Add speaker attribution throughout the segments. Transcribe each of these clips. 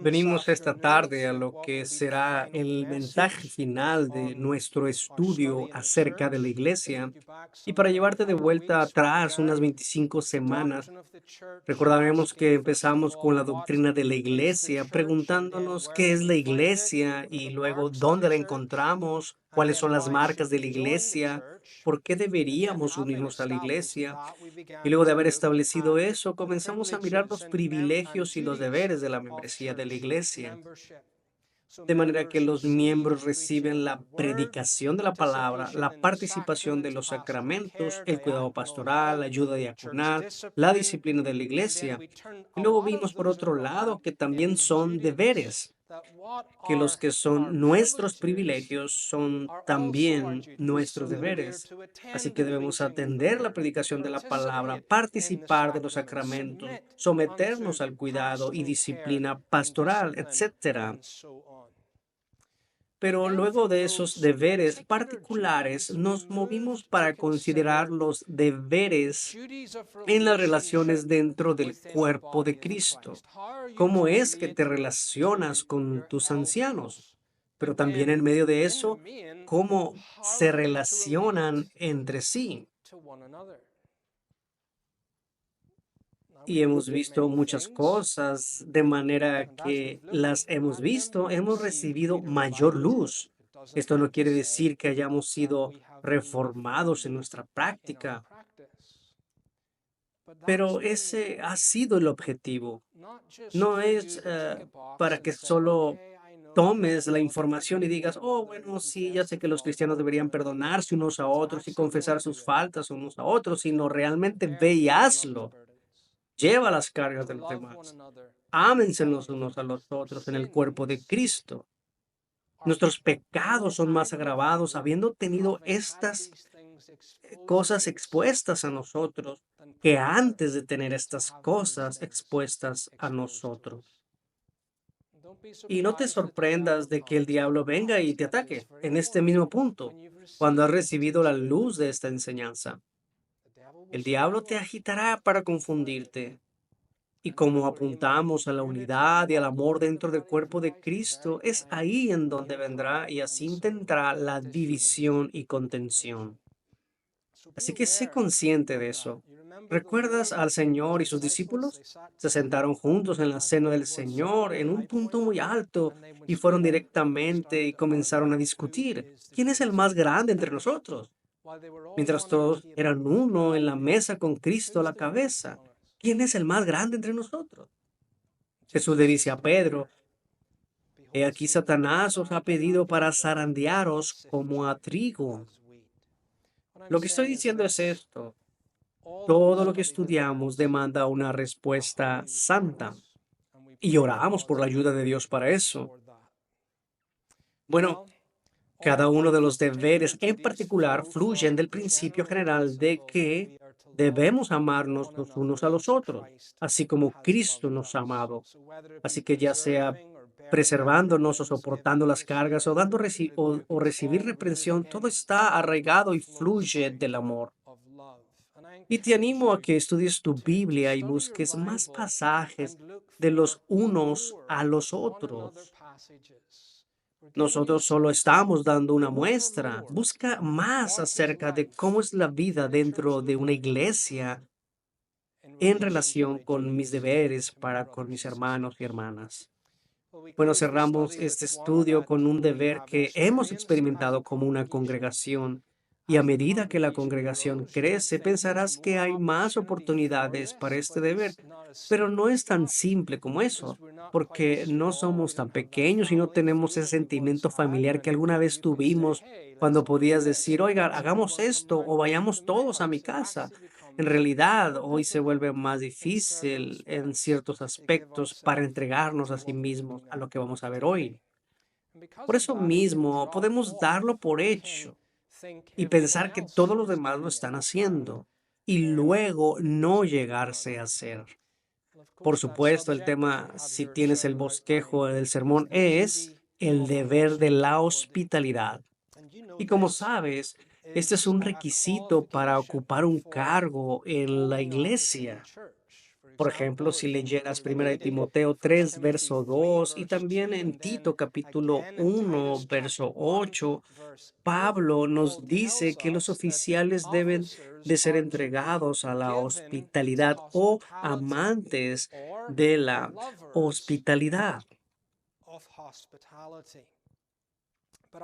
Speaker 1: Venimos esta tarde a lo que será el mensaje final de nuestro estudio acerca de la iglesia. Y para llevarte de vuelta atrás unas 25 semanas, recordaremos que empezamos con la doctrina de la iglesia, preguntándonos qué es la iglesia y luego dónde la encontramos, cuáles son las marcas de la iglesia, por qué deberíamos unirnos a la iglesia. Y luego de haber establecido eso, comenzamos a mirar los privilegios y los deberes de la membresía de la iglesia, de manera que los miembros reciben la predicación de la palabra, la participación de los sacramentos, el cuidado pastoral, la ayuda diaconal, la disciplina de la iglesia. Y luego vimos por otro lado que también son deberes, que los que son nuestros privilegios son también nuestros deberes. Así que debemos atender la predicación de la palabra, participar de los sacramentos, someternos al cuidado y disciplina pastoral, etcétera. Pero luego de esos deberes particulares, nos movimos para considerar los deberes en las relaciones dentro del cuerpo de Cristo. ¿Cómo es que te relacionas con tus ancianos? Pero también en medio de eso, ¿cómo se relacionan entre sí? Y hemos visto muchas cosas de manera que las hemos visto, hemos recibido mayor luz. Esto no quiere decir que hayamos sido reformados en nuestra práctica, pero ese ha sido el objetivo. No es para que solo tomes la información y digas, oh, bueno, sí, ya sé que los cristianos deberían perdonarse unos a otros y confesar sus faltas unos a otros, sino realmente ve y hazlo. Lleva las cargas de los demás. Ámense los unos a los otros en el cuerpo de Cristo. Nuestros pecados son más agravados habiendo tenido estas cosas expuestas a nosotros que antes de tener estas cosas expuestas a nosotros. Y no te sorprendas de que el diablo venga y te ataque en este mismo punto, cuando has recibido la luz de esta enseñanza. El diablo te agitará para confundirte. Y como apuntamos a la unidad y al amor dentro del cuerpo de Cristo, es ahí en donde vendrá y así intentará la división y contención. Así que sé consciente de eso. ¿Recuerdas al Señor y sus discípulos? Se sentaron juntos en la cena del Señor en un punto muy alto y fueron directamente y comenzaron a discutir. ¿Quién es el más grande entre nosotros? Mientras todos eran uno en la mesa con Cristo a la cabeza. ¿Quién es el más grande entre nosotros? Jesús le dice a Pedro, he aquí Satanás os ha pedido para zarandearos como a trigo. Lo que estoy diciendo es esto. Todo lo que estudiamos demanda una respuesta santa y oramos por la ayuda de Dios para eso. Bueno, cada uno de los deberes en particular fluyen del principio general de que debemos amarnos los unos a los otros, así como Cristo nos ha amado. Así que ya sea preservándonos o soportando las cargas o o recibir reprensión, todo está arraigado y fluye del amor. Y te animo a que estudies tu Biblia y busques más pasajes de los unos a los otros. Nosotros solo estamos dando una muestra. Busca más acerca de cómo es la vida dentro de una iglesia en relación con mis deberes para con mis hermanos y hermanas. Bueno, cerramos este estudio con un deber que hemos experimentado como una congregación. Y a medida que la congregación crece, pensarás que hay más oportunidades para este deber. Pero no es tan simple como eso, porque no somos tan pequeños y no tenemos ese sentimiento familiar que alguna vez tuvimos cuando podías decir, oiga, hagamos esto o vayamos todos a mi casa. En realidad, hoy se vuelve más difícil en ciertos aspectos para entregarnos a sí mismos a lo que vamos a ver hoy. Por eso mismo, podemos darlo por hecho y pensar que todos los demás lo están haciendo y luego no llegarse a hacer. Por supuesto, el tema, si tienes el bosquejo del sermón, es el deber de la hospitalidad. Y como sabes, este es un requisito para ocupar un cargo en la iglesia. Por ejemplo, si leyeras 1 de Timoteo 3, verso 2, y también en Tito capítulo 1, verso 8, Pablo nos dice que los oficiales deben de ser entregados a la hospitalidad o amantes de la hospitalidad.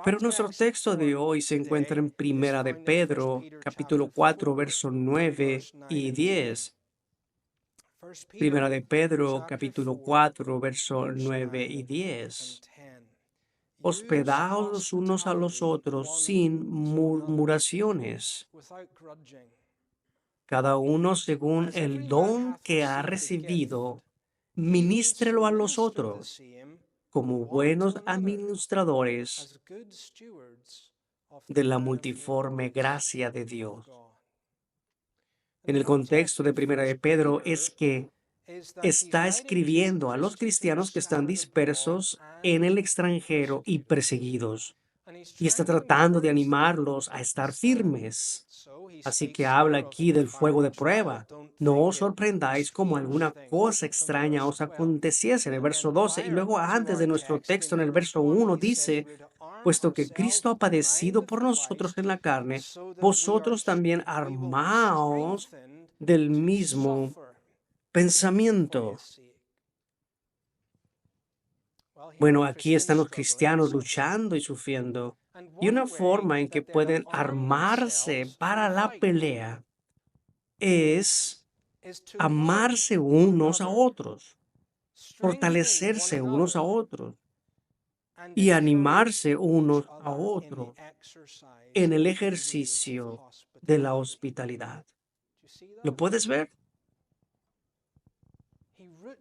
Speaker 1: Pero nuestro texto de hoy se encuentra en Primera de Pedro, capítulo 4, verso 9 y 10. Primera de Pedro, capítulo 4, verso 9 y 10. Hospedaos los unos a los otros sin murmuraciones, cada uno según el don que ha recibido, ministrelo a los otros como buenos administradores de la multiforme gracia de Dios. En el contexto de Primera de Pedro es que está escribiendo a los cristianos que están dispersos en el extranjero y perseguidos, y está tratando de animarlos a estar firmes. Así que habla aquí del fuego de prueba. No os sorprendáis como alguna cosa extraña os aconteciese en el verso 12, y luego antes de nuestro texto en el verso 1 dice, puesto que Cristo ha padecido por nosotros en la carne, vosotros también armaos del mismo pensamiento. Bueno, aquí están los cristianos luchando y sufriendo. Y una forma en que pueden armarse para la pelea es amarse unos a otros, fortalecerse unos a otros y animarse unos a otros en el ejercicio de la hospitalidad. ¿Lo puedes ver?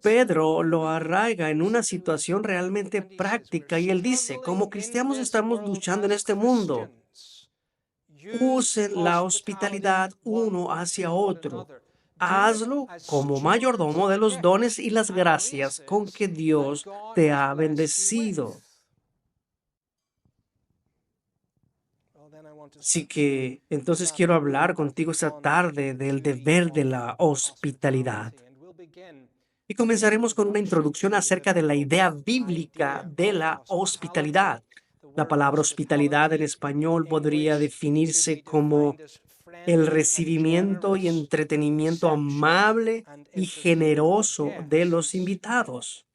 Speaker 1: Pedro lo arraiga en una situación realmente práctica y él dice, como cristianos estamos luchando en este mundo. Usen la hospitalidad uno hacia otro. Hazlo como mayordomo de los dones y las gracias con que Dios te ha bendecido. Así que entonces quiero hablar contigo esta tarde del deber de la hospitalidad. Y comenzaremos con una introducción acerca de la idea bíblica de la hospitalidad. La palabra hospitalidad en español podría definirse como el recibimiento y entretenimiento amable y generoso de los invitados,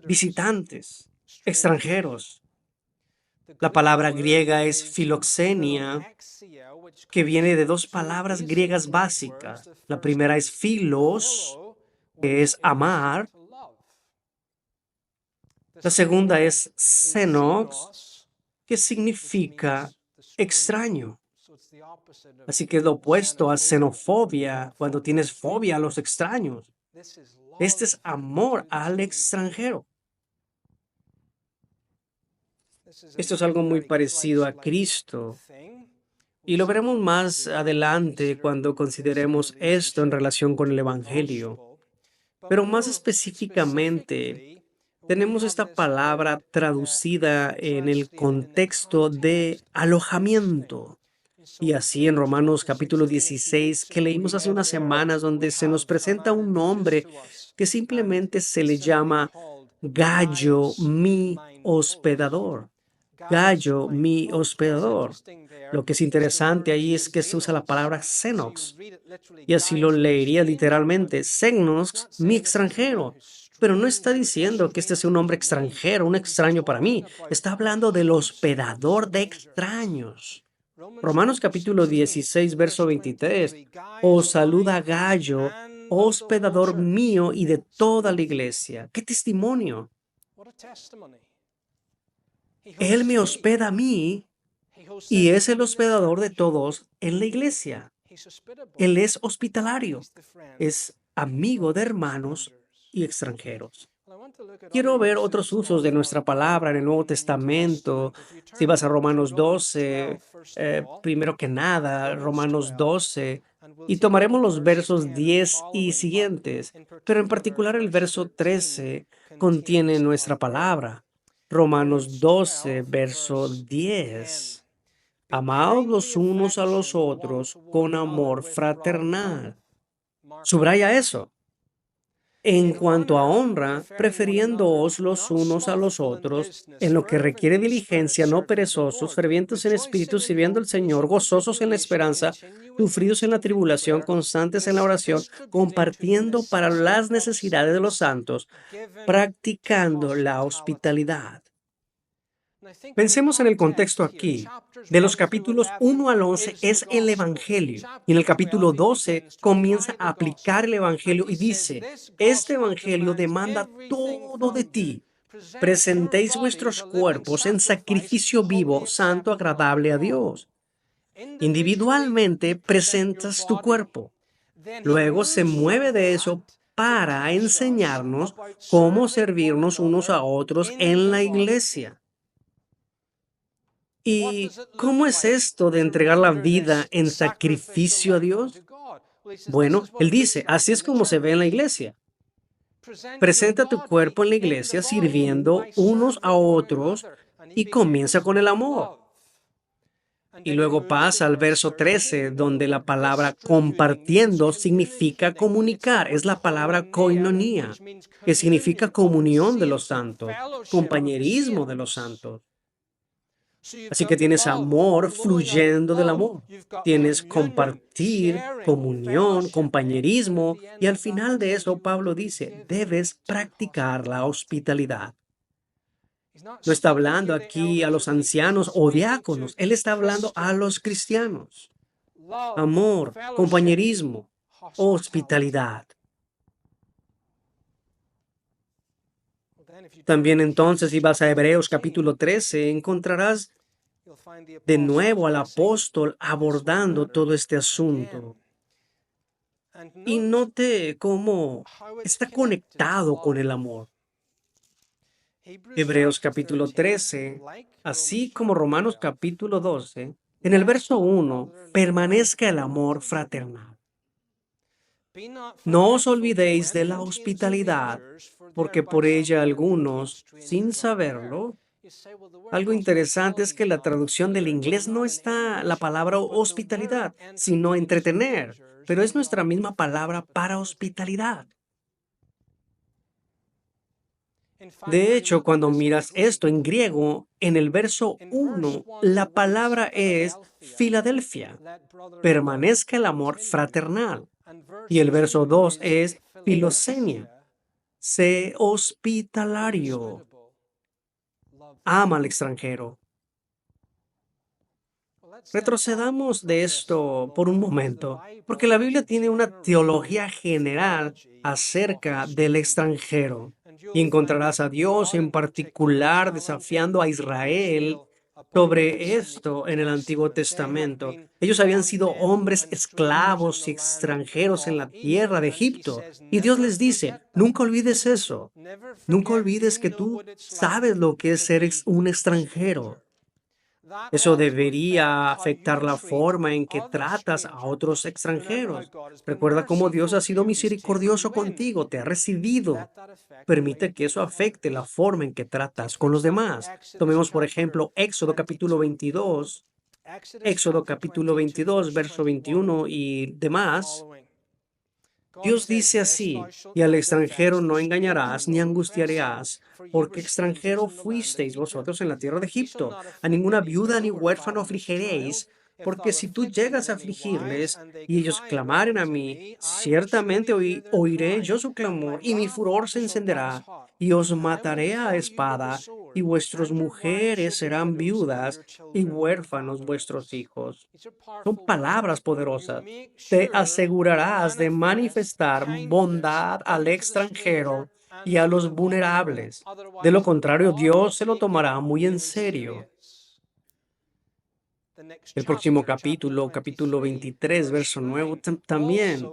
Speaker 1: visitantes, extranjeros. La palabra griega es filoxenia, que viene de dos palabras griegas básicas. La primera es philos, que es amar. La segunda es xenox, que significa extraño. Así que es lo opuesto a xenofobia, cuando tienes fobia a los extraños. Este es amor al extranjero. Esto es algo muy parecido a Cristo. Y lo veremos más adelante cuando consideremos esto en relación con el Evangelio. Pero más específicamente, tenemos esta palabra traducida en el contexto de alojamiento. Y así en Romanos capítulo 16, que leímos hace unas semanas, donde se nos presenta un nombre que simplemente se le llama Gallo, mi hospedador. Gallo, mi hospedador. Lo que es interesante ahí es que se usa la palabra xenox, y así lo leería literalmente, xenos, mi extranjero. Pero no está diciendo que este sea un hombre extranjero, un extraño para mí. Está hablando del hospedador de extraños. Romanos capítulo 16, verso 23. Os saluda Gallo, hospedador mío y de toda la iglesia. ¡Qué testimonio! Él me hospeda a mí y es el hospedador de todos en la iglesia. Él es hospitalario, es amigo de hermanos y extranjeros. Quiero ver otros usos de nuestra palabra en el Nuevo Testamento. Si vas a Romanos 12, primero que nada, Romanos 12, y tomaremos los versos 10 y siguientes, pero en particular el verso 13 contiene nuestra palabra. Romanos 12, verso 10. Amaos los unos a los otros con amor fraternal. Subraya eso. En cuanto a honra, prefiriéndoos los unos a los otros, en lo que requiere diligencia, no perezosos, fervientes en espíritu, sirviendo al Señor, gozosos en la esperanza, sufridos en la tribulación, constantes en la oración, compartiendo para las necesidades de los santos, practicando la hospitalidad. Pensemos en el contexto aquí. De los capítulos 1 al 11 es el Evangelio. Y en el capítulo 12 comienza a aplicar el Evangelio y dice, este Evangelio demanda todo de ti. Presentéis vuestros cuerpos en sacrificio vivo, santo, agradable a Dios. Individualmente presentas tu cuerpo. Luego se mueve de eso para enseñarnos cómo servirnos unos a otros en la iglesia. ¿Y cómo es esto de entregar la vida en sacrificio a Dios? Bueno, él dice, así es como se ve en la iglesia. Presenta tu cuerpo en la iglesia sirviendo unos a otros y comienza con el amor. Y luego pasa al verso 13, donde la palabra compartiendo significa comunicar. Es la palabra koinonia, que significa comunión de los santos, compañerismo de los santos. Así que tienes amor fluyendo del amor. Tienes compartir, comunión, compañerismo. Y al final de eso, Pablo dice, debes practicar la hospitalidad. No está hablando aquí a los ancianos o diáconos. Él está hablando a los cristianos. Amor, compañerismo, hospitalidad. También entonces, si vas a Hebreos capítulo 13, encontrarás de nuevo al apóstol abordando todo este asunto. Y note cómo está conectado con el amor. Hebreos capítulo 13, así como Romanos capítulo 12, en el verso 1, permanezca el amor fraternal. No os olvidéis de la hospitalidad, porque por ella algunos, sin saberlo, algo interesante es que la traducción del inglés no está la palabra hospitalidad, sino entretener, pero es nuestra misma palabra para hospitalidad. De hecho, cuando miras esto en griego, en el verso 1, la palabra es Filadelfia, permanezca el amor fraternal. Y el verso 2 es filosenia, sé hospitalario, ama al extranjero. Retrocedamos de esto por un momento, porque la Biblia tiene una teología general acerca del extranjero. Y encontrarás a Dios en particular desafiando a Israel sobre esto en el Antiguo Testamento. Ellos habían sido hombres esclavos y extranjeros en la tierra de Egipto. Y Dios les dice, nunca olvides eso. Nunca olvides que tú sabes lo que es ser un extranjero. Eso debería afectar la forma en que tratas a otros extranjeros. Recuerda cómo Dios ha sido misericordioso contigo, te ha recibido. Permite que eso afecte la forma en que tratas con los demás. Tomemos, por ejemplo, Éxodo capítulo 22, verso 21 y demás. Dios dice así, y al extranjero no engañarás ni angustiarás, porque extranjero fuisteis vosotros en la tierra de Egipto. A ninguna viuda ni huérfano afligiréis, porque si tú llegas a afligirles y ellos clamaren a mí, ciertamente oiré yo su clamor y mi furor se encenderá y os mataré a espada y vuestras mujeres serán viudas y huérfanos vuestros hijos. Son palabras poderosas. Te asegurarás de manifestar bondad al extranjero y a los vulnerables. De lo contrario, Dios se lo tomará muy en serio. El próximo capítulo, capítulo 23, verso 9, también.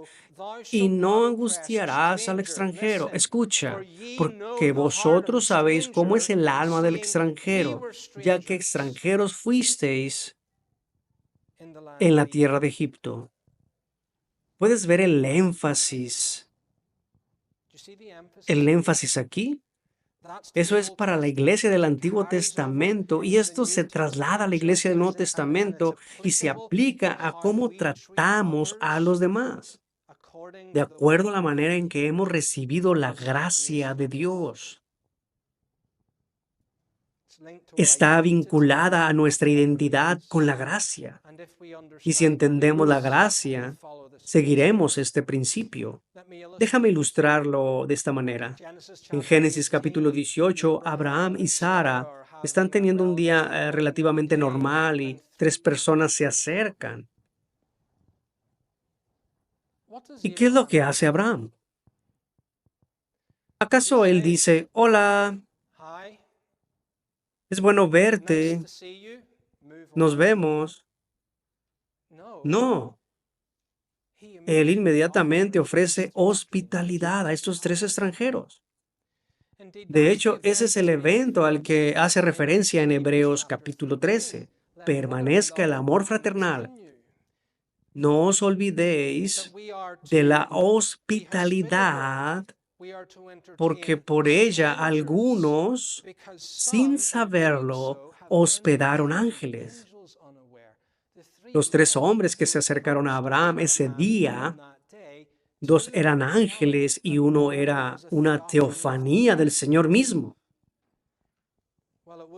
Speaker 1: Y no angustiarás al extranjero. Escucha, porque vosotros sabéis cómo es el alma del extranjero, ya que extranjeros fuisteis en la tierra de Egipto. ¿Puedes ver el énfasis? ¿El énfasis aquí? Eso es para la iglesia del Antiguo Testamento y esto se traslada a la iglesia del Nuevo Testamento y se aplica a cómo tratamos a los demás. de acuerdo a la manera en que hemos recibido la gracia de Dios. Está vinculada a nuestra identidad con la gracia. Y si entendemos la gracia, seguiremos este principio. Déjame ilustrarlo de esta manera. En Génesis capítulo 18, Abraham y Sara están teniendo un día relativamente normal y tres personas se acercan. ¿Y qué es lo que hace Abraham? ¿Acaso él dice, hola, es bueno verte, nos vemos? No, él inmediatamente ofrece hospitalidad a estos tres extranjeros. De hecho, ese es el evento al que hace referencia en Hebreos capítulo 13. Permanezca el amor fraternal. No os olvidéis de la hospitalidad, porque por ella algunos, sin saberlo, hospedaron ángeles. Los tres hombres que se acercaron a Abraham ese día, dos eran ángeles y uno era una teofanía del Señor mismo.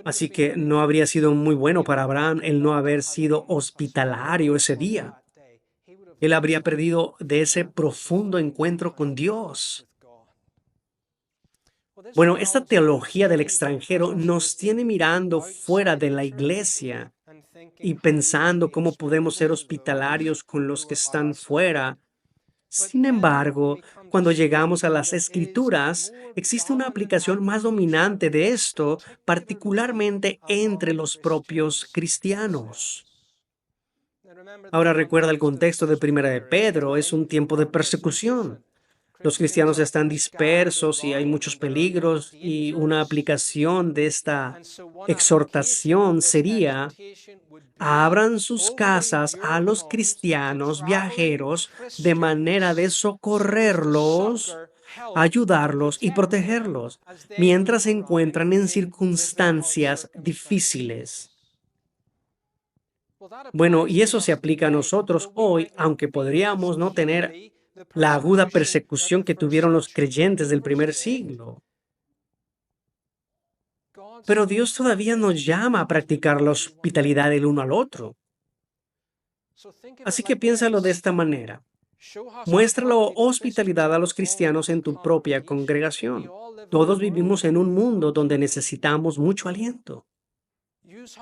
Speaker 1: Así que no habría sido muy bueno para Abraham el no haber sido hospitalario ese día. Él habría perdido de ese profundo encuentro con Dios. Bueno, esta teología del extranjero nos tiene mirando fuera de la iglesia y pensando cómo podemos ser hospitalarios con los que están fuera. Sin embargo, cuando llegamos a las Escrituras, existe una aplicación más dominante de esto, particularmente entre los propios cristianos. Ahora recuerda el contexto de Primera de Pedro, es un tiempo de persecución. Los cristianos están dispersos y hay muchos peligros y una aplicación de esta exhortación sería: abran sus casas a los cristianos viajeros de manera de socorrerlos, ayudarlos y protegerlos mientras se encuentran en circunstancias difíciles. Bueno, y eso se aplica a nosotros hoy, aunque podríamos no tener la aguda persecución que tuvieron los creyentes del primer siglo. Pero Dios todavía nos llama a practicar la hospitalidad el uno al otro. Así que piénsalo de esta manera. Muéstralo hospitalidad a los cristianos en tu propia congregación. Todos vivimos en un mundo donde necesitamos mucho aliento.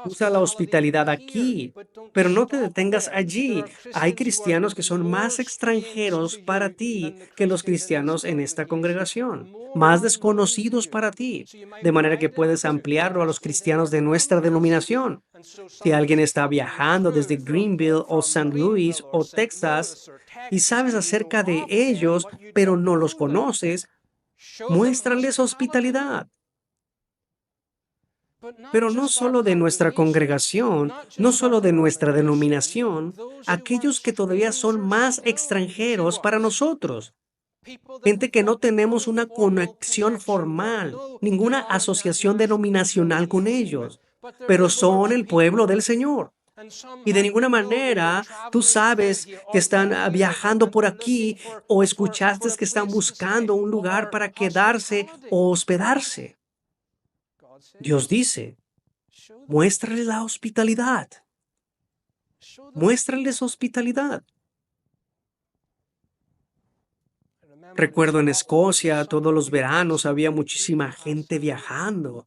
Speaker 1: Usa la hospitalidad aquí, pero no te detengas allí. Hay cristianos que son más extranjeros para ti que los cristianos en esta congregación, más desconocidos para ti, de manera que puedes ampliarlo a los cristianos de nuestra denominación. Si alguien está viajando desde Greenville o St. Louis o Texas y sabes acerca de ellos, pero no los conoces, muéstrales hospitalidad. Pero no solo de nuestra congregación, no solo de nuestra denominación, aquellos que todavía son más extranjeros para nosotros. Gente que no tenemos una conexión formal, ninguna asociación denominacional con ellos, pero son el pueblo del Señor. Y de ninguna manera tú sabes que están viajando por aquí o escuchaste que están buscando un lugar para quedarse o hospedarse. Dios dice: muéstrales la hospitalidad. Muéstrales hospitalidad. Recuerdo en Escocia, todos los veranos había muchísima gente viajando.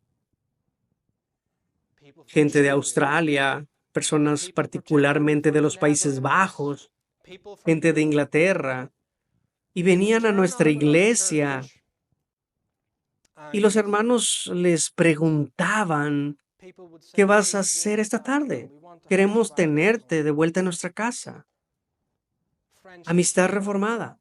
Speaker 1: Gente de Australia, personas particularmente de los Países Bajos, gente de Inglaterra, y venían a nuestra iglesia. Y los hermanos les preguntaban: ¿qué vas a hacer esta tarde? Queremos tenerte de vuelta en nuestra casa. Amistad reformada.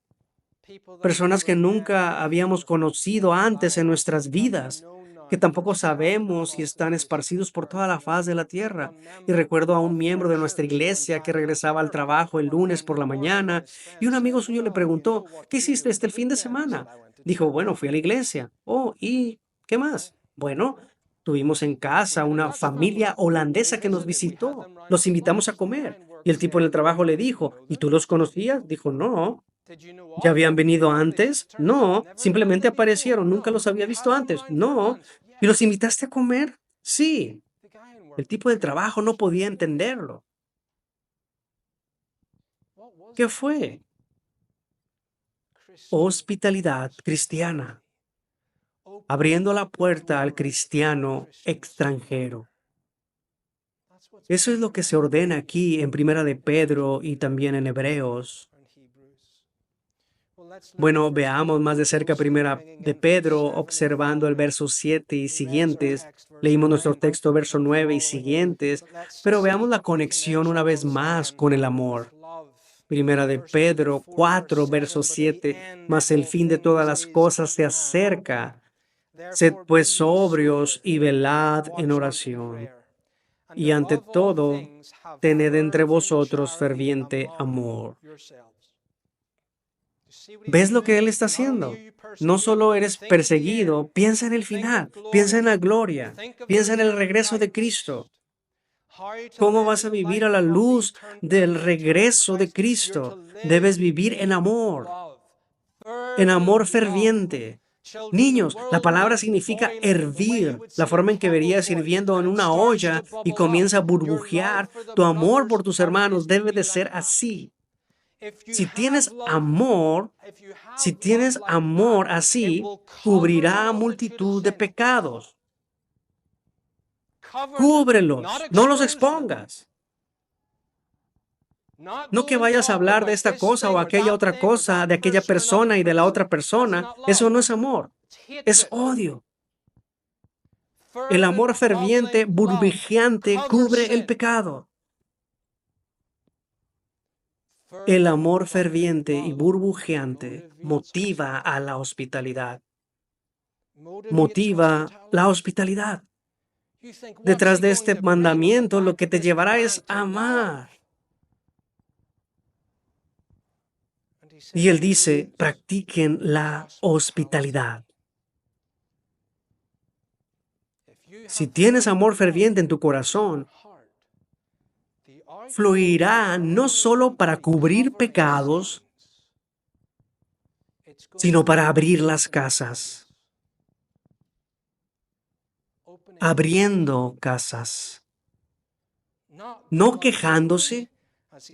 Speaker 1: Personas que nunca habíamos conocido antes en nuestras vidas, que tampoco sabemos si están esparcidos por toda la faz de la tierra. Y recuerdo a un miembro de nuestra iglesia que regresaba al trabajo el lunes por la mañana y un amigo suyo le preguntó: ¿qué hiciste el fin de semana? Dijo: bueno, fui a la iglesia. Oh, ¿y qué más? Bueno, tuvimos en casa una familia holandesa que nos visitó. Los invitamos a comer. Y el tipo en el trabajo le dijo: ¿y tú los conocías? Dijo: no. ¿Ya habían venido antes? No, simplemente aparecieron, nunca los había visto antes. No. ¿Y los invitaste a comer? Sí. El tipo de trabajo no podía entenderlo. ¿Qué fue? Hospitalidad cristiana, abriendo la puerta al cristiano extranjero. Eso es lo que se ordena aquí en Primera de Pedro y también en Hebreos. Bueno, veamos más de cerca Primera de Pedro, observando el verso 7 y siguientes. Leímos nuestro texto, verso 9 y siguientes, pero veamos la conexión una vez más con el amor. Primera de Pedro 4, verso 7, mas el fin de todas las cosas se acerca. Sed pues sobrios y velad en oración. Y ante todo, tened entre vosotros ferviente amor. ¿Ves lo que Él está haciendo? No solo eres perseguido, piensa en el final, piensa en la gloria, piensa en el regreso de Cristo. ¿Cómo vas a vivir a la luz del regreso de Cristo? Debes vivir en amor ferviente. Niños, la palabra significa hervir, la forma en que verías hirviendo en una olla y comienza a burbujear. Tu amor por tus hermanos debe de ser así. Si tienes amor, si tienes amor así, cubrirá multitud de pecados. Cúbrelos, no los expongas. No que vayas a hablar de esta cosa o aquella otra cosa, de aquella persona y de la otra persona. Eso no es amor, es odio. El amor ferviente, burbujeante, cubre el pecado. El amor ferviente y burbujeante motiva a la hospitalidad. Motiva la hospitalidad. Detrás de este mandamiento, lo que te llevará es amar. Y Él dice, practiquen la hospitalidad. Si tienes amor ferviente en tu corazón, fluirá no solo para cubrir pecados, sino para abrir las casas, abriendo casas, no quejándose,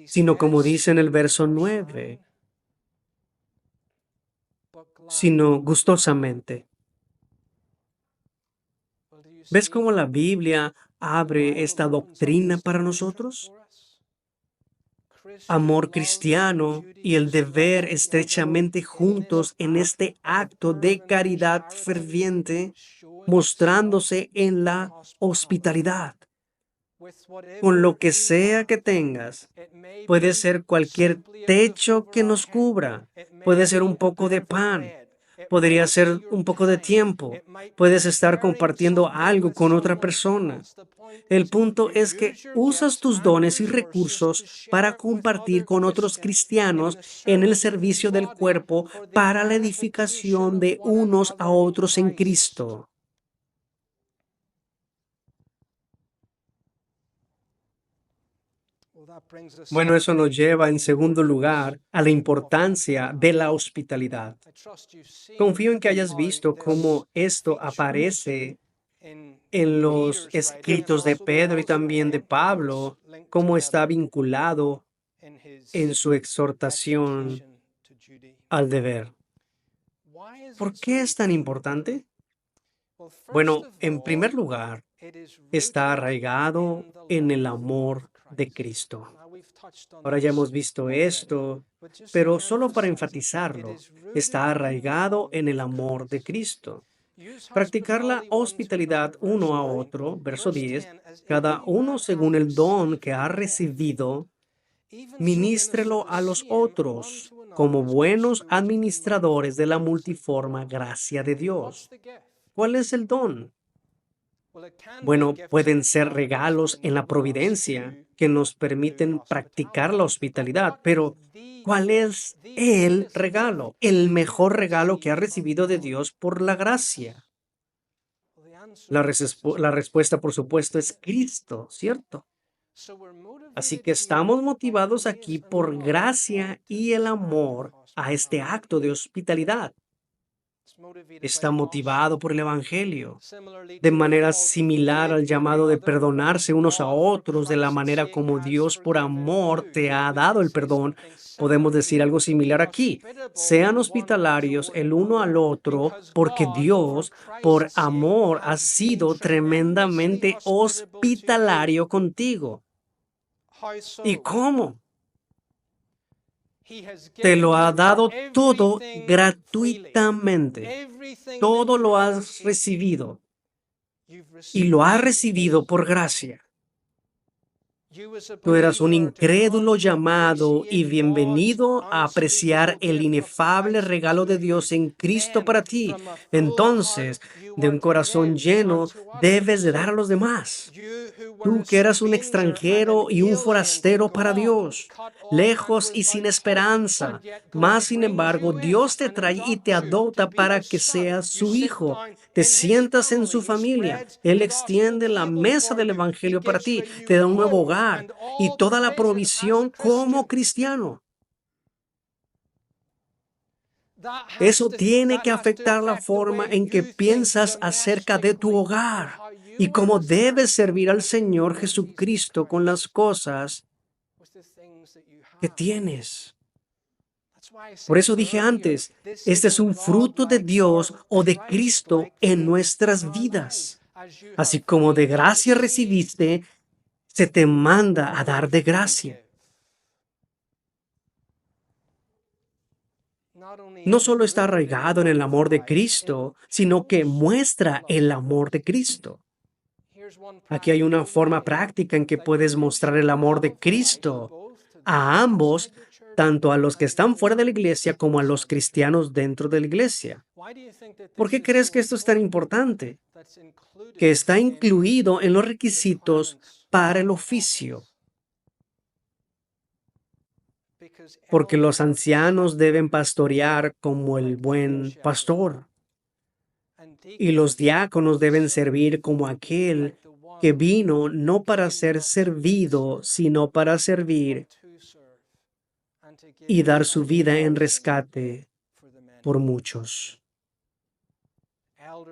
Speaker 1: sino como dice en el verso 9, sino gustosamente. ¿Ves cómo la Biblia abre esta doctrina para nosotros? Amor cristiano y el deber estrechamente juntos en este acto de caridad ferviente, mostrándose en la hospitalidad. Con lo que sea que tengas, puede ser cualquier techo que nos cubra, puede ser un poco de pan, podría ser un poco de tiempo, puedes estar compartiendo algo con otra persona. El punto es que usas tus dones y recursos para compartir con otros cristianos en el servicio del cuerpo para la edificación de unos a otros en Cristo. Bueno, eso nos lleva en segundo lugar a la importancia de la hospitalidad. Confío en que hayas visto cómo esto aparece en los escritos de Pedro y también de Pablo, cómo está vinculado en su exhortación al deber. ¿Por qué es tan importante? Bueno, en primer lugar, está arraigado en el amor de Cristo. Ahora ya hemos visto esto, pero solo para enfatizarlo, está arraigado en el amor de Cristo. Practicar la hospitalidad uno a otro, verso 10, cada uno según el don que ha recibido, ministrelo a los otros como buenos administradores de la multiforme gracia de Dios. ¿Cuál es el don? Bueno, pueden ser regalos en la providencia que nos permiten practicar la hospitalidad, pero ¿cuál es el regalo? El mejor regalo que ha recibido de Dios por la gracia. La respuesta, por supuesto, es Cristo, ¿cierto? Así que estamos motivados aquí por gracia y el amor a este acto de hospitalidad. Está motivado por el Evangelio, de manera similar al llamado de perdonarse unos a otros, de la manera como Dios por amor te ha dado el perdón. Podemos decir algo similar aquí. Sean hospitalarios el uno al otro, porque Dios, por amor, ha sido tremendamente hospitalario contigo. ¿Y cómo? Te lo ha dado todo gratuitamente. Todo lo has recibido y lo has recibido por gracia. Tú eras un incrédulo llamado y bienvenido a apreciar el inefable regalo de Dios en Cristo para ti. Entonces, de un corazón lleno, debes de dar a los demás. Tú que eras un extranjero y un forastero para Dios, lejos y sin esperanza, mas sin embargo Dios te trae y te adopta para que seas su hijo. Te sientas en su familia. Él extiende la mesa del Evangelio para ti, te da un nuevo hogar y toda la provisión como cristiano. Eso tiene que afectar la forma en que piensas acerca de tu hogar y cómo debes servir al Señor Jesucristo con las cosas que tienes. Por eso dije antes, este es un fruto de Dios o de Cristo en nuestras vidas. Así como de gracia recibiste, se te manda a dar de gracia. No solo está arraigado en el amor de Cristo, sino que muestra el amor de Cristo. Aquí hay una forma práctica en que puedes mostrar el amor de Cristo a ambos, tanto a los que están fuera de la iglesia como a los cristianos dentro de la iglesia. ¿Por qué crees que esto es tan importante? Que está incluido en los requisitos para el oficio. Porque los ancianos deben pastorear como el buen pastor. Y los diáconos deben servir como aquel que vino no para ser servido, sino para servir y dar su vida en rescate por muchos.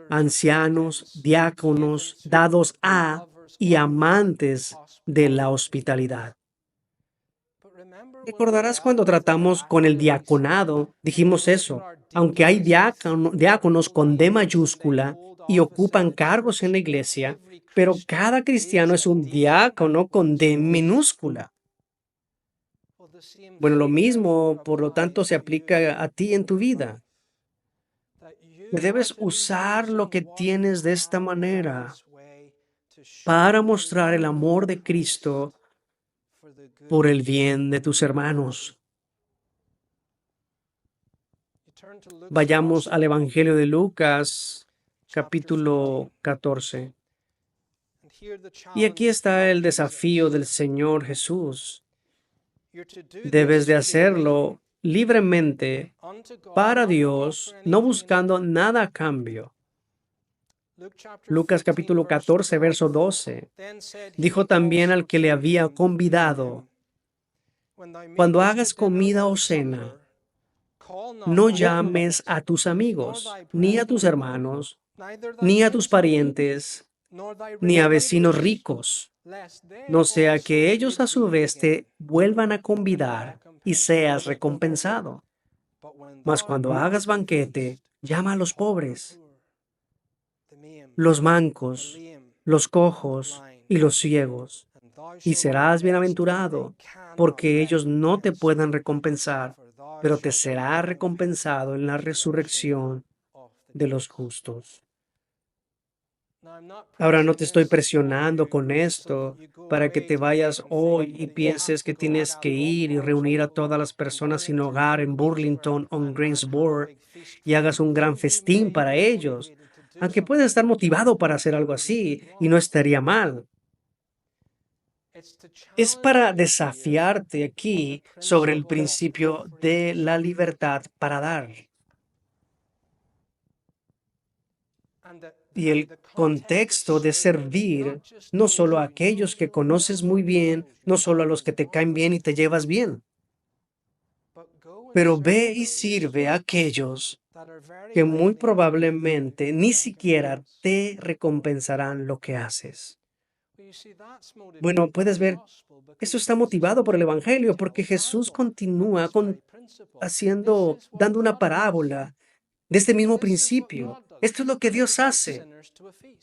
Speaker 1: Ancianos, diáconos, dados a y amantes de la hospitalidad. Recordarás cuando tratamos con el diaconado, dijimos eso. Aunque hay diáconos con D mayúscula y ocupan cargos en la iglesia, pero cada cristiano es un diácono con D minúscula. Bueno, lo mismo, por lo tanto, se aplica a ti en tu vida. Debes usar lo que tienes de esta manera para mostrar el amor de Cristo por el bien de tus hermanos. Vayamos al Evangelio de Lucas, capítulo 14. Y aquí está el desafío del Señor Jesús. Debes de hacerlo libremente para Dios, no buscando nada a cambio. Lucas capítulo 14, verso 12. Dijo también al que le había convidado: cuando hagas comida o cena, no llames a tus amigos, ni a tus hermanos, ni a tus parientes, ni a vecinos ricos, no sea que ellos a su vez te vuelvan a convidar y seas recompensado. Mas cuando hagas banquete, llama a los pobres, los mancos, los cojos y los ciegos, y serás bienaventurado, porque ellos no te puedan recompensar, pero te será recompensado en la resurrección de los justos. Ahora no te estoy presionando con esto para que te vayas hoy y pienses que tienes que ir y reunir a todas las personas sin hogar en Burlington o en Greensboro y hagas un gran festín para ellos, aunque puedes estar motivado para hacer algo así y no estaría mal. Es para desafiarte aquí sobre el principio de la libertad para dar. Y el contexto de servir no solo a aquellos que conoces muy bien, no solo a los que te caen bien y te llevas bien, pero ve y sirve a aquellos que muy probablemente ni siquiera te recompensarán lo que haces. Bueno, puedes ver, eso está motivado por el Evangelio, porque Jesús continúa dando una parábola de este mismo principio. Esto es lo que Dios hace.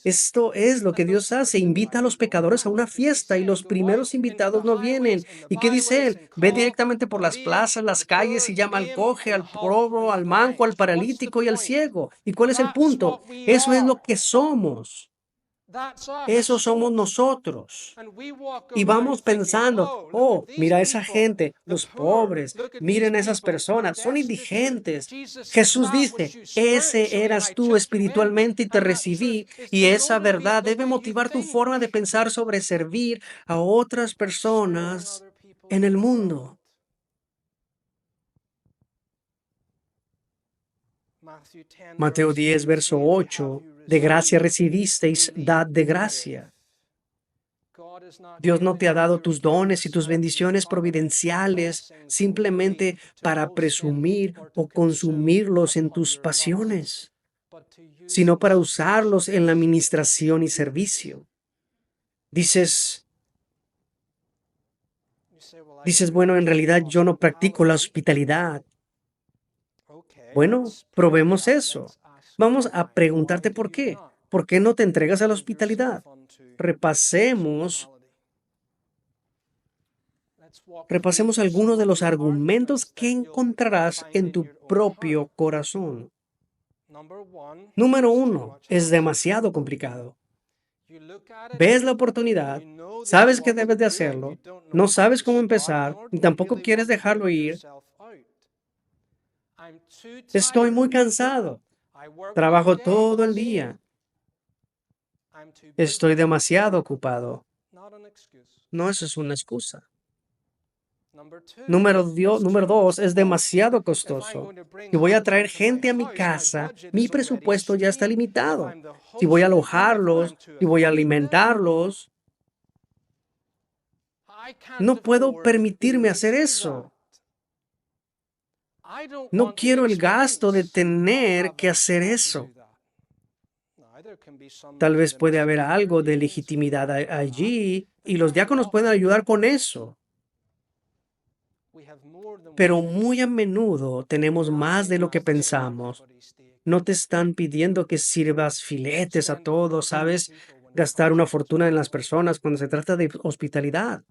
Speaker 1: Esto es lo que Dios hace. Invita a los pecadores a una fiesta y los primeros invitados no vienen. ¿Y qué dice él? Ve directamente por las plazas, las calles y llama al coje, al probo, al manco, al paralítico y al ciego. ¿Y cuál es el punto? Eso es lo que somos. Eso somos nosotros. Y vamos pensando, oh, mira a esa gente, los pobres, miren a esas personas, son indigentes. Jesús dice, ese eras tú espiritualmente y te recibí, y esa verdad debe motivar tu forma de pensar sobre servir a otras personas en el mundo. Mateo 10, verso 8, de gracia recibisteis, dad de gracia. Dios no te ha dado tus dones y tus bendiciones providenciales simplemente para presumir o consumirlos en tus pasiones, sino para usarlos en la administración y servicio. Dices, bueno, en realidad yo no practico la hospitalidad. Bueno, probemos eso. Vamos a preguntarte por qué. ¿Por qué no te entregas a la hospitalidad? Repasemos Repasemos algunos de los argumentos que encontrarás en tu propio corazón. Número 1, es demasiado complicado. Ves la oportunidad, sabes que debes de hacerlo, no sabes cómo empezar, ni tampoco quieres dejarlo ir. Estoy muy cansado, trabajo todo el día, estoy demasiado ocupado. No, eso es una excusa. Número 2, es demasiado costoso. Si voy a traer gente a mi casa, mi presupuesto ya está limitado. Si voy a alojarlos, si voy a alimentarlos, no puedo permitirme hacer eso. No quiero el gasto de tener que hacer eso. Tal vez puede haber algo de legitimidad allí y los diáconos pueden ayudar con eso. Pero muy a menudo tenemos más de lo que pensamos. No te están pidiendo que sirvas filetes a todos, ¿sabes? Gastar una fortuna en las personas cuando se trata de hospitalidad.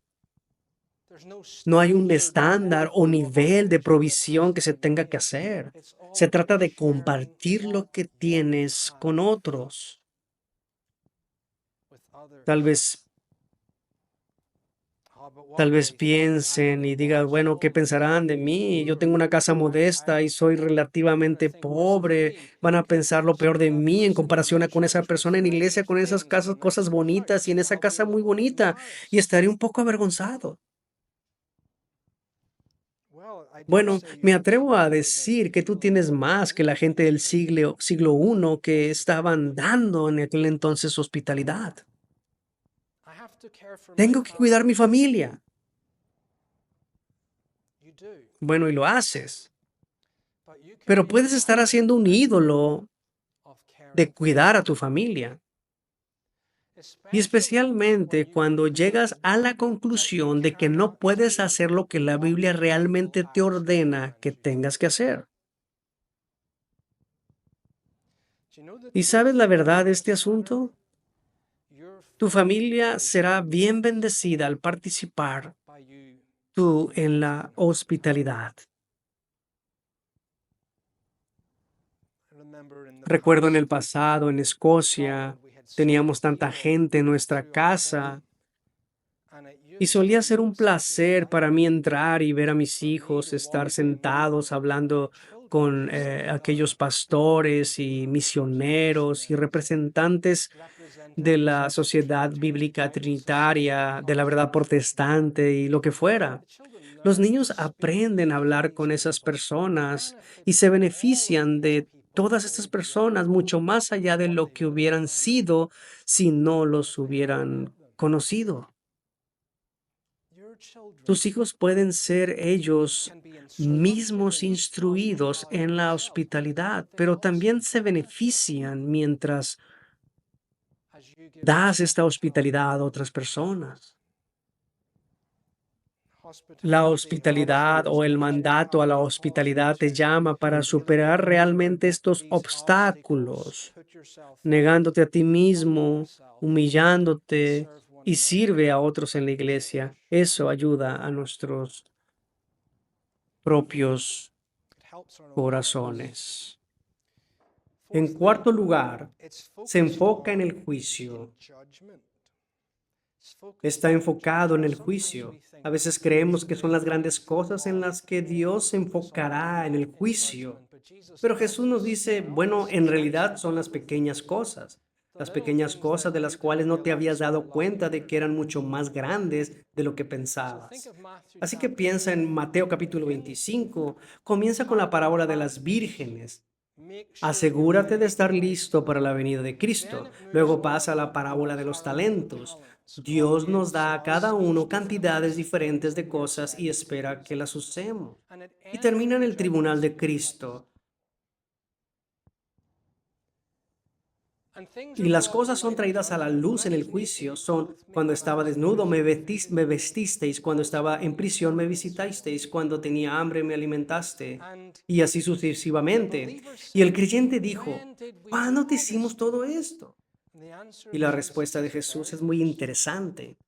Speaker 1: No hay un estándar o nivel de provisión que se tenga que hacer. Se trata de compartir lo que tienes con otros. Tal vez Tal vez piensen y digan, bueno, ¿qué pensarán de mí? Yo tengo una casa modesta y soy relativamente pobre. Van a pensar lo peor de mí en comparación con esa persona en iglesia, con esas casas, cosas bonitas y en esa casa muy bonita. Y estaré un poco avergonzado. Bueno, me atrevo a decir que tú tienes más que la gente del siglo I que estaban dando en aquel entonces hospitalidad. Tengo que cuidar mi familia. Bueno, y lo haces. Pero puedes estar haciendo un ídolo de cuidar a tu familia. Y especialmente cuando llegas a la conclusión de que no puedes hacer lo que la Biblia realmente te ordena que tengas que hacer. ¿Y sabes la verdad de este asunto? Tu familia será bien bendecida al participar tú en la hospitalidad. Recuerdo en el pasado, en Escocia, teníamos tanta gente en nuestra casa y solía ser un placer para mí entrar y ver a mis hijos estar sentados hablando con aquellos pastores y misioneros y representantes de la sociedad bíblica trinitaria, de la verdad protestante y lo que fuera. Los niños aprenden a hablar con esas personas y se benefician de todas estas personas mucho más allá de lo que hubieran sido si no los hubieran conocido. Tus hijos pueden ser ellos mismos instruidos en la hospitalidad, pero también se benefician mientras das esta hospitalidad a otras personas. La hospitalidad o el mandato a la hospitalidad te llama para superar realmente estos obstáculos, negándote a ti mismo, humillándote y sirve a otros en la iglesia. Eso ayuda a nuestros propios corazones. En cuarto lugar, se enfoca en el juicio. Está enfocado en el juicio. A veces creemos que son las grandes cosas en las que Dios se enfocará en el juicio. Pero Jesús nos dice, bueno, en realidad son las pequeñas cosas de las cuales no te habías dado cuenta de que eran mucho más grandes de lo que pensabas. Así que piensa en Mateo capítulo 25, comienza con la parábola de las vírgenes. Asegúrate de estar listo para la venida de Cristo. Luego pasa a la parábola de los talentos. Dios nos da a cada uno cantidades diferentes de cosas y espera que las usemos. Y termina en el tribunal de Cristo. Y las cosas son traídas a la luz en el juicio. Son cuando estaba desnudo me vestisteis, cuando estaba en prisión me visitasteis, cuando tenía hambre me alimentaste, y así sucesivamente. Y el creyente dijo, ¿cuándo te hicimos todo esto? Y la respuesta de Jesús es muy interesante.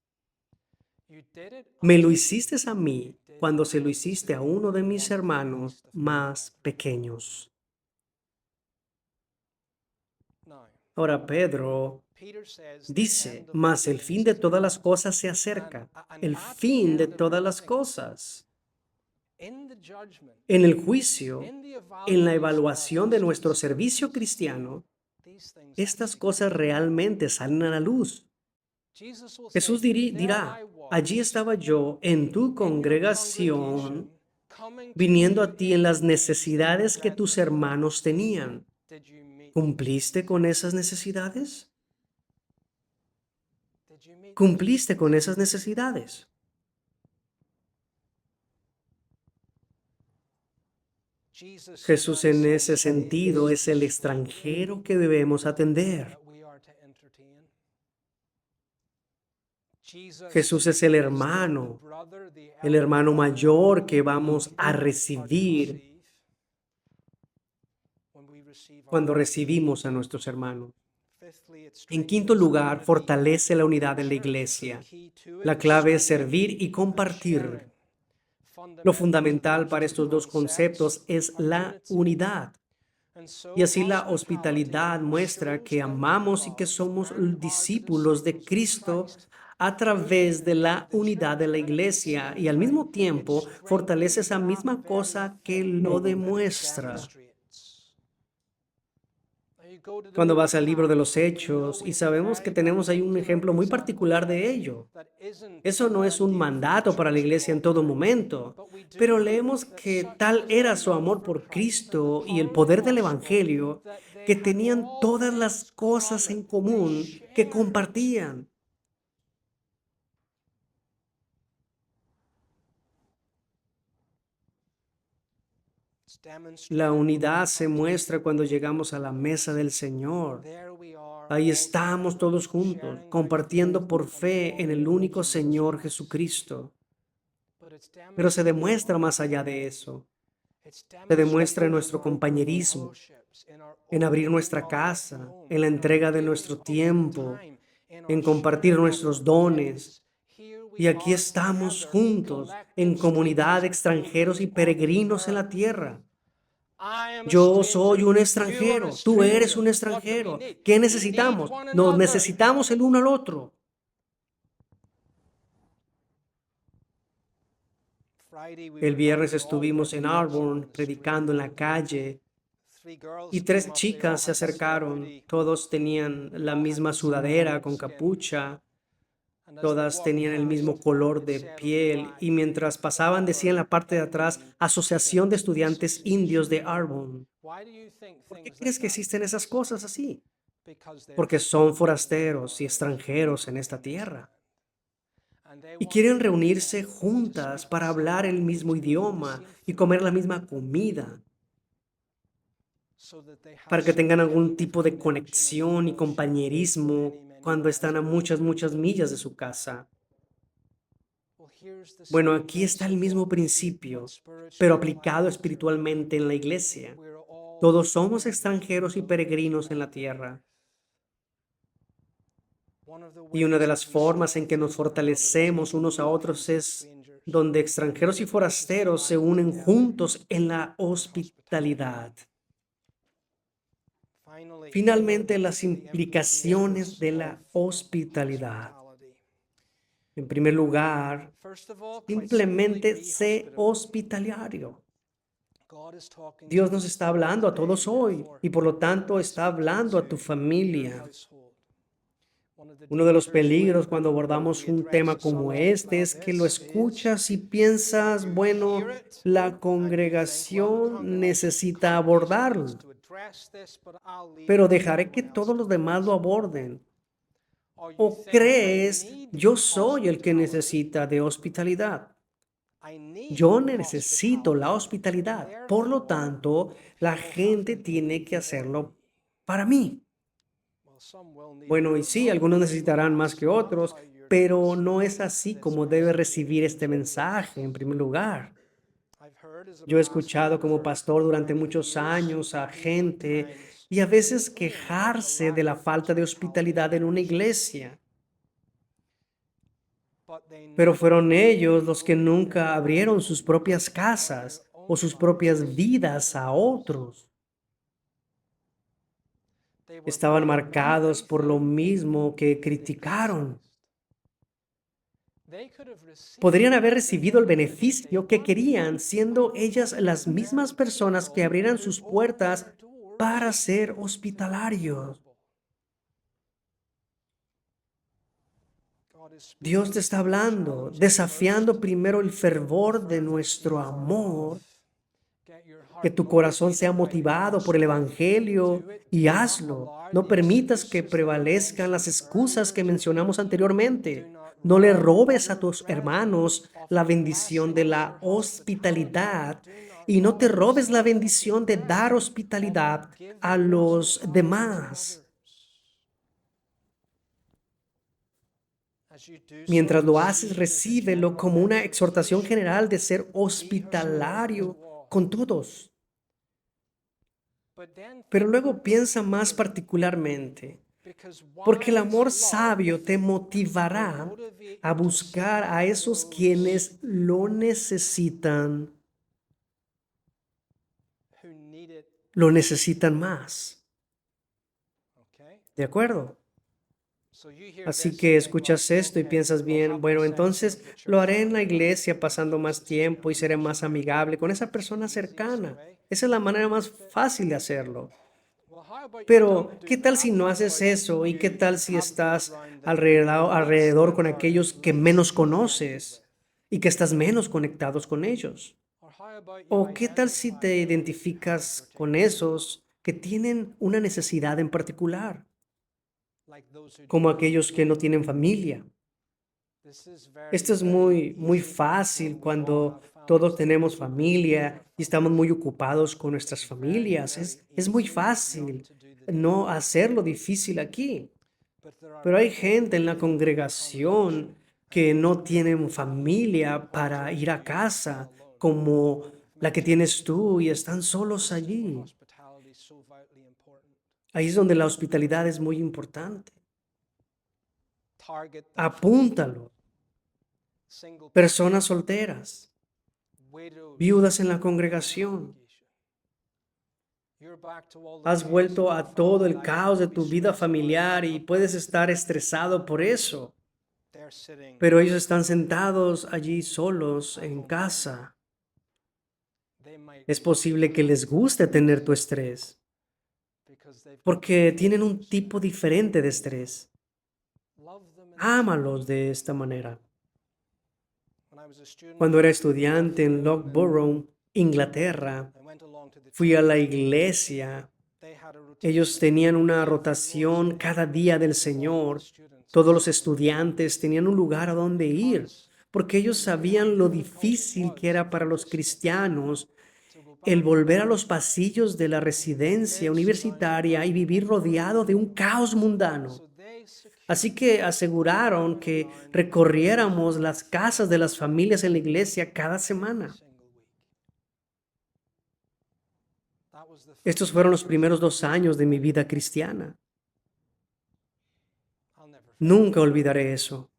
Speaker 1: Me lo hiciste a mí cuando se lo hiciste a uno de mis hermanos más pequeños. Ahora Pedro dice, mas el fin de todas las cosas se acerca. El fin de todas las cosas. En el juicio, en la evaluación de nuestro servicio cristiano, estas cosas realmente salen a la luz. Jesús dirá, allí estaba yo en tu congregación, viniendo a ti en las necesidades que tus hermanos tenían. ¿Cumpliste con esas necesidades? ¿Cumpliste con esas necesidades? Jesús en ese sentido es el extranjero que debemos atender. Jesús es el hermano mayor que vamos a recibir cuando recibimos a nuestros hermanos. En quinto lugar, fortalece la unidad de la iglesia. La clave es servir y compartir. Lo fundamental para estos dos conceptos es la unidad. Y así la hospitalidad muestra que amamos y que somos discípulos de Cristo a través de la unidad de la iglesia, y al mismo tiempo fortalece esa misma cosa que lo demuestra. Cuando vas al libro de los Hechos y sabemos que tenemos ahí un ejemplo muy particular de ello. Eso no es un mandato para la iglesia en todo momento, pero leemos que tal era su amor por Cristo y el poder del Evangelio, que tenían todas las cosas en común que compartían. La unidad se muestra cuando llegamos a la mesa del Señor. Ahí estamos todos juntos, compartiendo por fe en el único Señor Jesucristo. Pero se demuestra más allá de eso. Se demuestra en nuestro compañerismo, en abrir nuestra casa, en la entrega de nuestro tiempo, en compartir nuestros dones. Y aquí estamos juntos, en comunidad de extranjeros y peregrinos en la tierra. Yo soy un extranjero, tú eres un extranjero. ¿Qué necesitamos? Nos necesitamos el uno al otro. El viernes estuvimos en Auburn predicando en la calle y 3 chicas se acercaron. Todos tenían la misma sudadera con capucha Todas tenían el mismo color de piel y mientras pasaban decía en la parte de atrás Asociación de Estudiantes Indios de Arbonne. ¿Por qué crees que existen esas cosas así? Porque son forasteros y extranjeros en esta tierra y quieren reunirse juntas para hablar el mismo idioma y comer la misma comida, para que tengan algún tipo de conexión y compañerismo cuando están a muchas, muchas millas de su casa. Bueno, aquí está el mismo principio, pero aplicado espiritualmente en la iglesia. Todos somos extranjeros y peregrinos en la tierra. Y una de las formas en que nos fortalecemos unos a otros es donde extranjeros y forasteros se unen juntos en la hospitalidad. Finalmente, las implicaciones de la hospitalidad. En primer lugar, simplemente sé hospitalario. Dios nos está hablando a todos hoy y por lo tanto está hablando a tu familia. Uno de los peligros cuando abordamos un tema como este es que lo escuchas y piensas, bueno, la congregación necesita abordarlo, pero dejaré que todos los demás lo aborden. ¿O crees, yo soy el que necesita de hospitalidad? Yo necesito la hospitalidad. Por lo tanto, la gente tiene que hacerlo para mí. Bueno, y sí, algunos necesitarán más que otros, pero no es así como debe recibir este mensaje en primer lugar. Yo he escuchado como pastor durante muchos años a gente y a veces quejarse de la falta de hospitalidad en una iglesia. Pero fueron ellos los que nunca abrieron sus propias casas o sus propias vidas a otros. Estaban marcados por lo mismo que criticaron. Podrían haber recibido el beneficio que querían, siendo ellas las mismas personas que abrieran sus puertas para ser hospitalarios. Dios te está hablando, desafiando primero el fervor de nuestro amor, que tu corazón sea motivado por el Evangelio y hazlo. No permitas que prevalezcan las excusas que mencionamos anteriormente. No le robes a tus hermanos la bendición de la hospitalidad y no te robes la bendición de dar hospitalidad a los demás. Mientras lo haces, recíbelo como una exhortación general de ser hospitalario con todos. Pero luego piensa más particularmente, porque el amor sabio te motivará a buscar a esos quienes lo necesitan más. ¿De acuerdo? Así que escuchas esto y piensas bien, bueno, entonces lo haré en la iglesia pasando más tiempo y seré más amigable con esa persona cercana. Esa es la manera más fácil de hacerlo. Pero, ¿qué tal si no haces eso? ¿Y qué tal si estás alrededor con aquellos que menos conoces y que estás menos conectados con ellos? ¿O qué tal si te identificas con esos que tienen una necesidad en particular, como aquellos que no tienen familia? Esto es muy, muy fácil cuando todos tenemos familia y estamos muy ocupados con nuestras familias. Es muy fácil no hacerlo difícil aquí. Pero hay gente en la congregación que no tienen familia para ir a casa como la que tienes tú y están solos allí. Ahí es donde la hospitalidad es muy importante. Apúntalo. Personas solteras, viudas en la congregación. Has vuelto a todo el caos de tu vida familiar y puedes estar estresado por eso. Pero ellos están sentados allí solos en casa. Es posible que les guste tener tu estrés porque tienen un tipo diferente de estrés. Ámalos de esta manera. Cuando era estudiante en Loughborough, Inglaterra, fui a la iglesia. Ellos tenían una rotación cada día del Señor. Todos los estudiantes tenían un lugar a donde ir, porque ellos sabían lo difícil que era para los cristianos el volver a los pasillos de la residencia universitaria y vivir rodeado de un caos mundano. Así que aseguraron que recorriéramos las casas de las familias en la iglesia cada semana. Estos fueron los primeros 2 años de mi vida cristiana. Nunca olvidaré eso.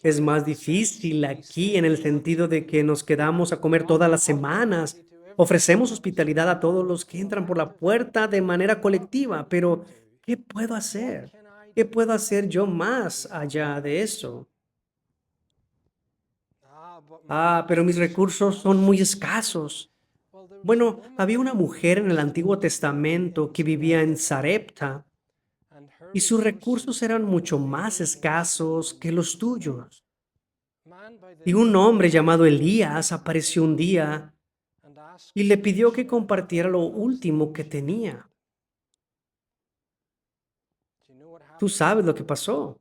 Speaker 1: Es más difícil aquí en el sentido de que nos quedamos a comer todas las semanas. Ofrecemos hospitalidad a todos los que entran por la puerta de manera colectiva, pero ¿qué puedo hacer? ¿Qué puedo hacer yo más allá de eso? Pero mis recursos son muy escasos. Bueno, había una mujer en el Antiguo Testamento que vivía en Sarepta y sus recursos eran mucho más escasos que los tuyos. Y un hombre llamado Elías apareció un día y le pidió que compartiera lo último que tenía. Tú sabes lo que pasó.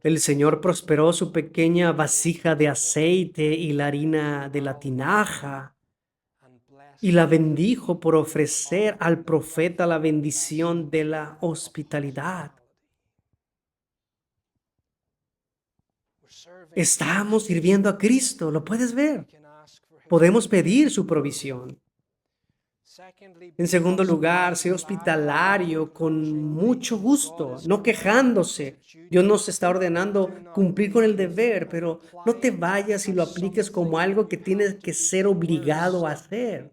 Speaker 1: El Señor prosperó su pequeña vasija de aceite y la harina de la tinaja y la bendijo por ofrecer al profeta la bendición de la hospitalidad. Estamos sirviendo a Cristo, ¿lo puedes ver? Podemos pedir su provisión. En segundo lugar, sé hospitalario con mucho gusto, no quejándose. Dios nos está ordenando cumplir con el deber, pero no te vayas y lo apliques como algo que tienes que ser obligado a hacer.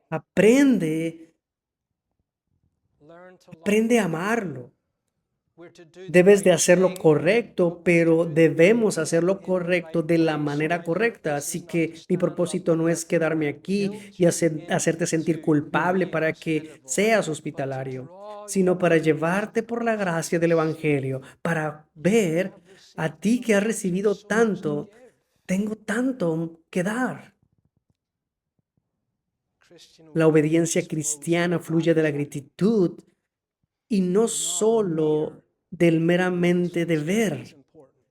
Speaker 1: Aprende, aprende a amarlo. Debes de hacer lo correcto, pero debemos hacer lo correcto de la manera correcta. Así que mi propósito no es quedarme aquí y hacerte sentir culpable para que seas hospitalario, sino para llevarte por la gracia del Evangelio, para ver a ti que has recibido tanto, tengo tanto que dar. La obediencia cristiana fluye de la gratitud y no solo del meramente deber,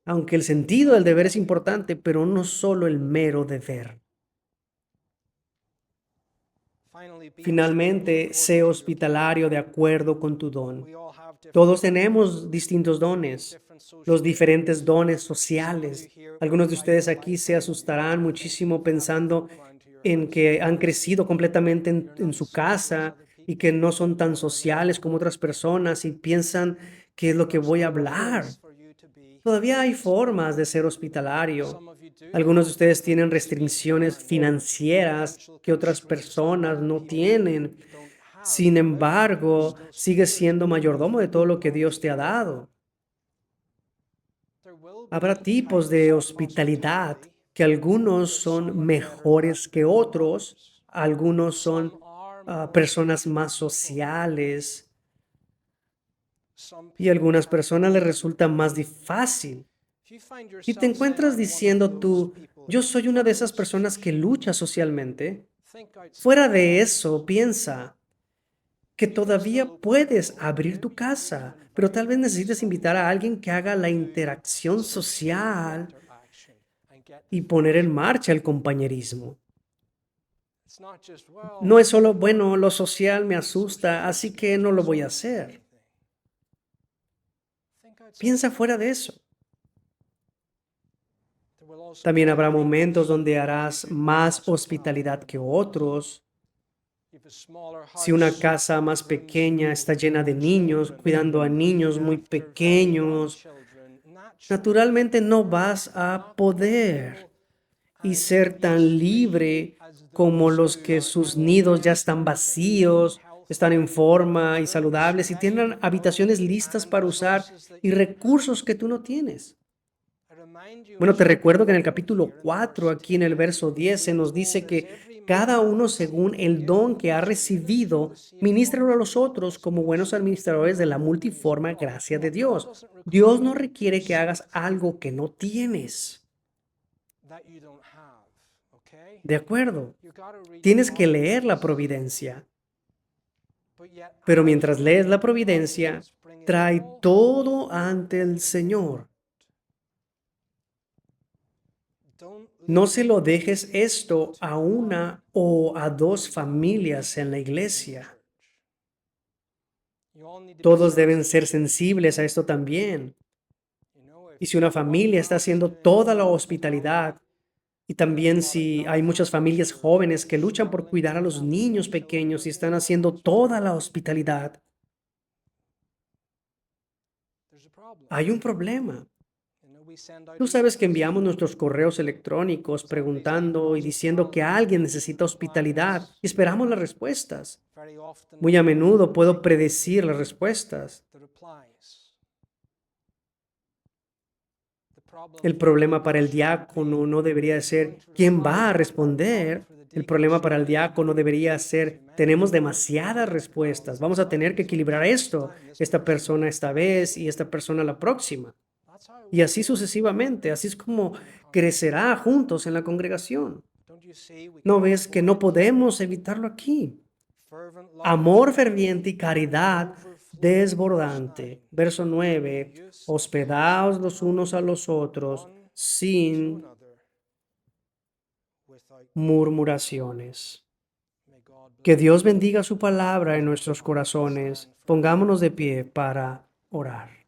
Speaker 1: aunque el sentido del deber es importante, pero no solo el mero deber. Finalmente, sé hospitalario de acuerdo con tu don. Todos tenemos distintos dones, los diferentes dones sociales. Algunos de ustedes aquí se asustarán muchísimo pensando en que han crecido completamente en su casa y que no son tan sociales como otras personas y piensan qué es lo que voy a hablar. Todavía hay formas de ser hospitalario. Algunos de ustedes tienen restricciones financieras que otras personas no tienen. Sin embargo, sigues siendo mayordomo de todo lo que Dios te ha dado. Habrá tipos de hospitalidad que algunos son mejores que otros, algunos son personas más sociales y a algunas personas les resulta más fácil. Si te encuentras diciendo tú, yo soy una de esas personas que lucha socialmente, fuera de eso, piensa que todavía puedes abrir tu casa, pero tal vez necesites invitar a alguien que haga la interacción social y poner en marcha el compañerismo. No es solo, bueno, lo social me asusta, así que no lo voy a hacer. Piensa fuera de eso. También habrá momentos donde harás más hospitalidad que otros. Si una casa más pequeña está llena de niños, cuidando a niños muy pequeños, naturalmente no vas a poder y ser tan libre como los que sus nidos ya están vacíos, están en forma y saludables y tienen habitaciones listas para usar y recursos que tú no tienes. Bueno, te recuerdo que en el capítulo 4, aquí en el verso 10, se nos dice que cada uno según el don que ha recibido, ministralo a los otros como buenos administradores de la multiforme gracia de Dios. Dios no requiere que hagas algo que no tienes. ¿De acuerdo? Tienes que leer la providencia. Pero mientras lees la providencia, trae todo ante el Señor. No se lo dejes esto a una o a dos familias en la iglesia. Todos deben ser sensibles a esto también. Y si una familia está haciendo toda la hospitalidad, y también si hay muchas familias jóvenes que luchan por cuidar a los niños pequeños y están haciendo toda la hospitalidad, hay un problema. Tú sabes que enviamos nuestros correos electrónicos preguntando y diciendo que alguien necesita hospitalidad y esperamos las respuestas. Muy a menudo puedo predecir las respuestas. El problema para el diácono no debería ser quién va a responder. El problema para el diácono debería ser, tenemos demasiadas respuestas, vamos a tener que equilibrar esto, esta persona esta vez y esta persona la próxima. Y así sucesivamente, así es como crecerá juntos en la congregación. ¿No ves que no podemos evitarlo aquí? Amor ferviente y caridad desbordante. Verso 9. Hospedaos los unos a los otros sin murmuraciones. Que Dios bendiga su palabra en nuestros corazones. Pongámonos de pie para orar.